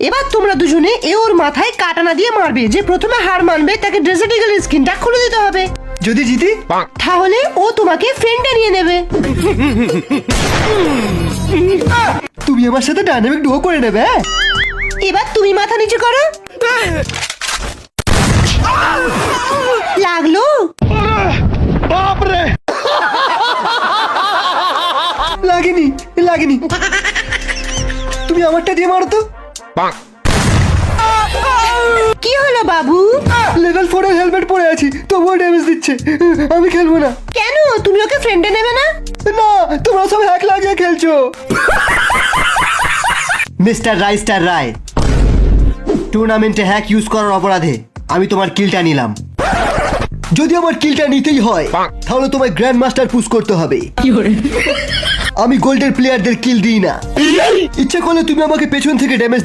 এবার তোমরা দুজনে ওর মাথায় কাটানা দিয়ে মারবে। যে প্রথমে হার মানবে তাকে ডেজার্ট ইগলের স্কিনটা খুলে দিতে হবে। যদি জিতি তাহলে ও তোমাকে ফ্রেন্ডে নিয়ে নেবে। তুমি আমার সাথে ডাইনামিক ডুও করে নেবে। এবার তুমি মাথা নিচু করো। লাগলো? লাগেনি লাগেনি, তুমি আমারটা দিয়ে মারো তো। কি হলো বাবু? লেভেল 4 এর হেলমেট পরে আছি, তবুও ড্যামেজ দিচ্ছে। আমি খেলবো না। কেন তুমি ওকে ফ্রেন্ডে নেবে না? না, তোমরা সব হ্যাক লাগিয়ে খেলছো। মিস্টার রাইস্টার রায়, টুর্নামেন্টে হ্যাক ইউজ করার অপরাধে আমি তোমার কিলটা নিলাম। যদি আমার কিলটা নিতেই হয় তাহলে তোমায় গ্র্যান্ড মাস্টার পুশ করতে হবে। আমি গোল্ডের প্লেয়ারদের কিল দিই না। ইচ্ছে করলে তুমি আমাকে পেছন থেকে ড্যামেজ